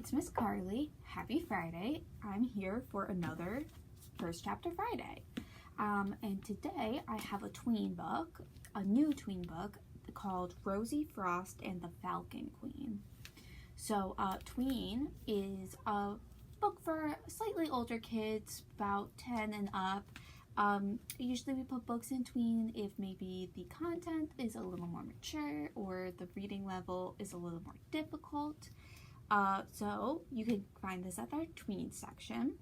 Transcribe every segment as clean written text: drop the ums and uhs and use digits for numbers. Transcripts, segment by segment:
it's Miss Carlye. Happy Friday. I'm here for another First Chapter Friday. And today I have a tween book, a new tween book called Rosie Frost and the Falcon Queen. So tween is a book for slightly older kids, about 10 and up. Usually we put books in tween if maybe the content is a little more mature or the reading level is a little more difficult. So you can find this at our tween section.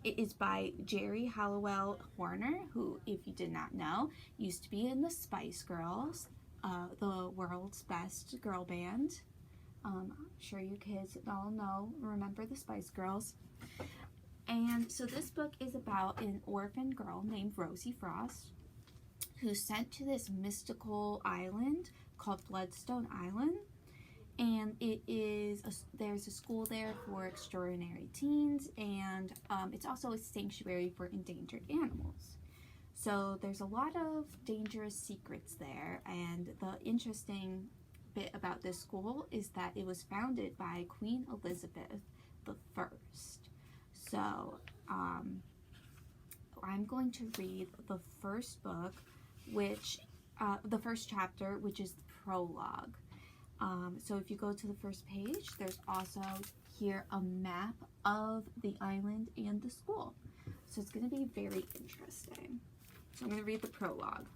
It is by Geri Halliwell-Horner, who, if you did not know, used to be in the Spice Girls, the world's best girl band. I'm sure you kids all remember the Spice Girls. And so this book is about an orphan girl named Rosie Frost who's sent to this mystical island called Bloodstone Island. And it is there's a school there for extraordinary teens, and it's also a sanctuary for endangered animals. So there's a lot of dangerous secrets there, and the interesting bit about this school is that it was founded by Queen Elizabeth I. So I'm going to read the first book, the first chapter, which is the prologue. So if you go to the first page, there's also here a map of the island and the school. So it's going to be very interesting. So I'm going to read the prologue.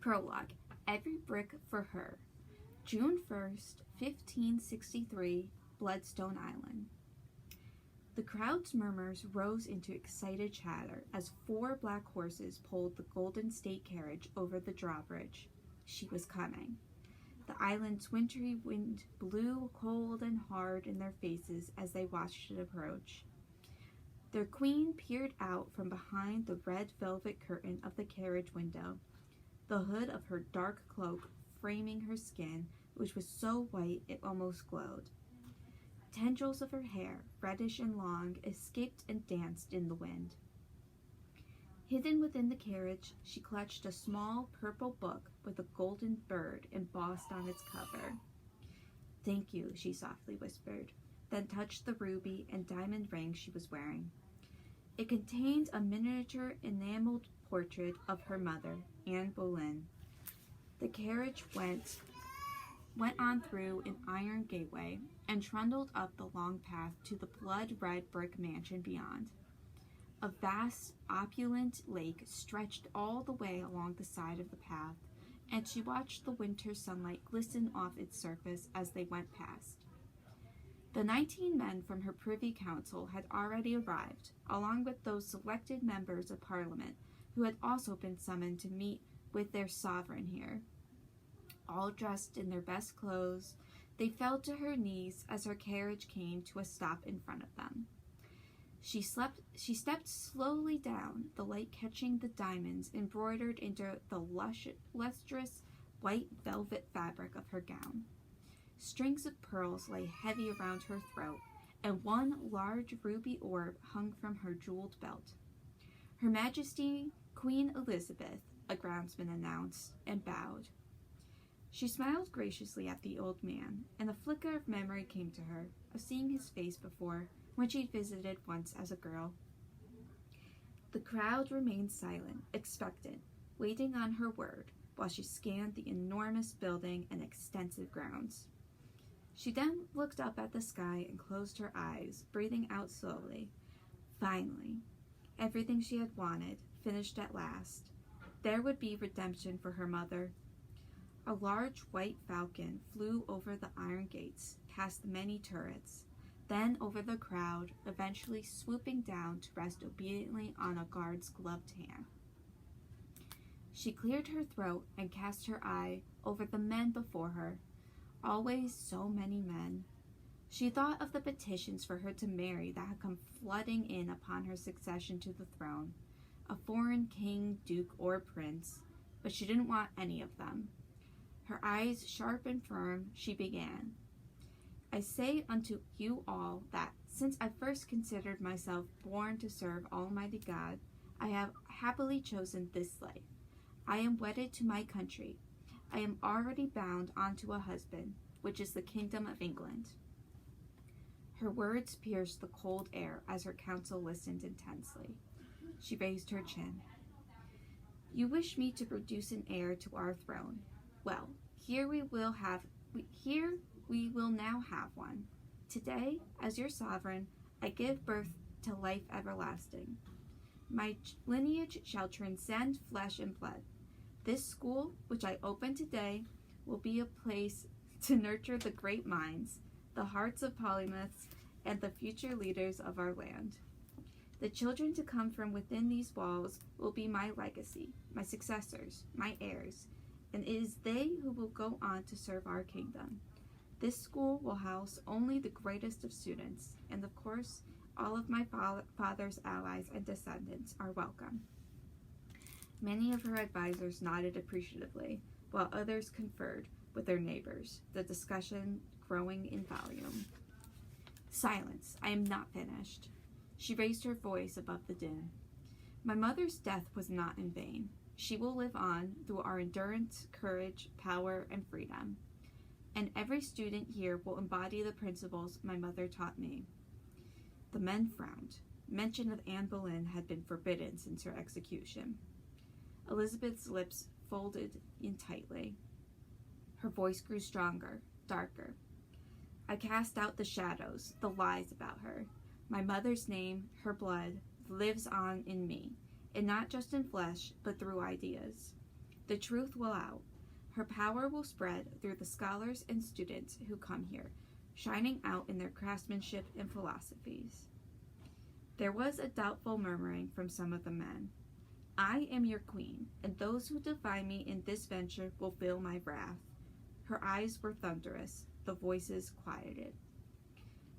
Prologue. Every brick for her. June 1st, 1563, Bloodstone Island. The crowd's murmurs rose into excited chatter as 4 black horses pulled the Golden State carriage over the drawbridge. She was coming. The island's wintry wind blew cold and hard in their faces as they watched it approach. Their queen peered out from behind the red velvet curtain of the carriage window, the hood of her dark cloak framing her skin, which was so white it almost glowed. Tendrils of her hair, reddish and long, escaped and danced in the wind. Hidden within the carriage, she clutched a small purple book with a golden bird embossed on its cover. "Thank you," she softly whispered, then touched the ruby and diamond ring she was wearing. It contained a miniature enameled portrait of her mother, Anne Boleyn. The carriage went on through an iron gateway and trundled up the long path to the blood-red brick mansion beyond. A vast, opulent lake stretched all the way along the side of the path, and she watched the winter sunlight glisten off its surface as they went past. The 19 men from her privy council had already arrived, along with those selected members of Parliament who had also been summoned to meet with their sovereign here. All dressed in their best clothes, they fell to her knees as her carriage came to a stop in front of them. She stepped slowly down, the light catching the diamonds embroidered into the lustrous white velvet fabric of her gown. Strings of pearls lay heavy around her throat, and one large ruby orb hung from her jeweled belt. Her Majesty, Queen Elizabeth, a groundsman announced, and bowed. She smiled graciously at the old man, and a flicker of memory came to her, of seeing his face before, when she'd visited once as a girl. The crowd remained silent, expectant, waiting on her word, while she scanned the enormous building and extensive grounds. She then looked up at the sky and closed her eyes, breathing out slowly. Finally, everything she had wanted, finished at last. There would be redemption for her mother. A large white falcon flew over the iron gates, past the many turrets, then over the crowd, eventually swooping down to rest obediently on a guard's gloved hand. She cleared her throat and cast her eye over the men before her. Always so many men. She thought of the petitions for her to marry that had come flooding in upon her succession to the throne, a foreign king, duke, or prince, but she didn't want any of them. Her eyes sharp and firm, she began. "I say unto you all that, since I first considered myself born to serve Almighty God, I have happily chosen this life. I am wedded to my country. I am already bound unto a husband, which is the kingdom of England. Her words pierced the cold air as her counsel listened intensely. She raised her chin. You wish me to produce an heir to our throne. Well, here we will now have one. Today, as your sovereign, I give birth to life everlasting. My lineage shall transcend flesh and blood. This school, which I open today, will be a place to nurture the great minds, the hearts of polymaths, and the future leaders of our land. The children to come from within these walls will be my legacy, my successors, my heirs, and it is they who will go on to serve our kingdom. This school will house only the greatest of students, and of course, all of my father's allies and descendants are welcome. Many of her advisors nodded appreciatively, while others conferred with their neighbors, the discussion growing in volume. Silence. I am not finished. She raised her voice above the din. My mother's death was not in vain. She will live on through our endurance, courage, power, and freedom. And every student here will embody the principles my mother taught me. The men frowned. Mention of Anne Boleyn had been forbidden since her execution. Elizabeth's lips folded in tightly. Her voice grew stronger, darker. I cast out the shadows, the lies about her. My mother's name, her blood, lives on in me, and not just in flesh, but through ideas. The truth will out. Her power will spread through the scholars and students who come here, shining out in their craftsmanship and philosophies. There was a doubtful murmuring from some of the men. I am your queen, and those who defy me in this venture will feel my wrath. Her eyes were thunderous, the voices quieted.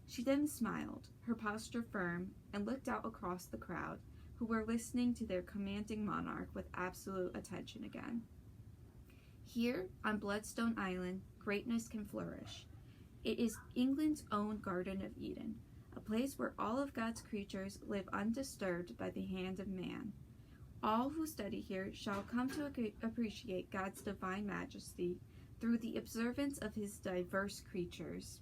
She then smiled, her posture firm, and looked out across the crowd, who were listening to their commanding monarch with absolute attention again. Here, on Bloodstone Island, greatness can flourish. It is England's own Garden of Eden, a place where all of God's creatures live undisturbed by the hand of man. All who study here shall come to appreciate God's divine majesty through the observance of his diverse creatures.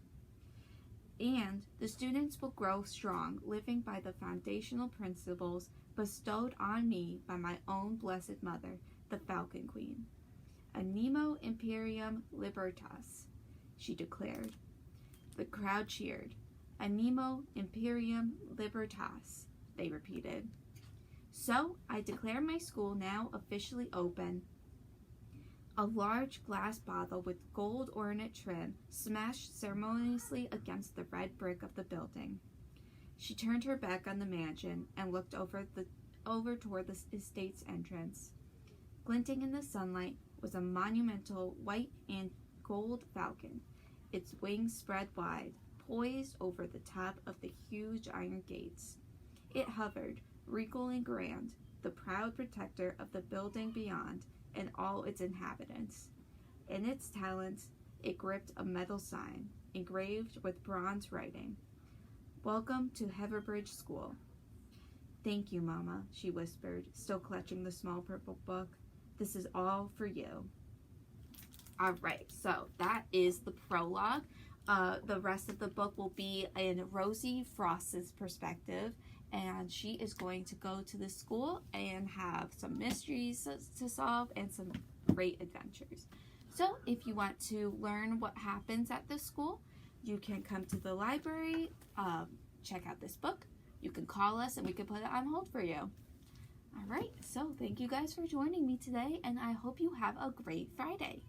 And the students will grow strong, living by the foundational principles bestowed on me by my own blessed mother, the Falcon Queen. Animo imperium libertas, she declared. The crowd cheered. Animo imperium libertas, they repeated. So I declare my school now officially open. A large glass bottle with gold ornate trim smashed ceremoniously against the red brick of the building. She turned her back on the mansion and looked over toward the estate's entrance. Glinting in the sunlight was a monumental white and gold falcon, its wings spread wide, poised over the top of the huge iron gates. It hovered, regal and grand, the proud protector of the building beyond and all its inhabitants. In its talons, it gripped a metal sign, engraved with bronze writing. Welcome to Heverbridge School. Thank you, Mama, she whispered, still clutching the small purple book. This is all for you. All right, so that is the prologue. The rest of the book will be in Rosie Frost's perspective, and she is going to go to the school and have some mysteries to solve and some great adventures. So if you want to learn what happens at the school, you can come to the library, check out this book. You can call us and we can put it on hold for you. All right, so thank you guys for joining me today, and I hope you have a great Friday.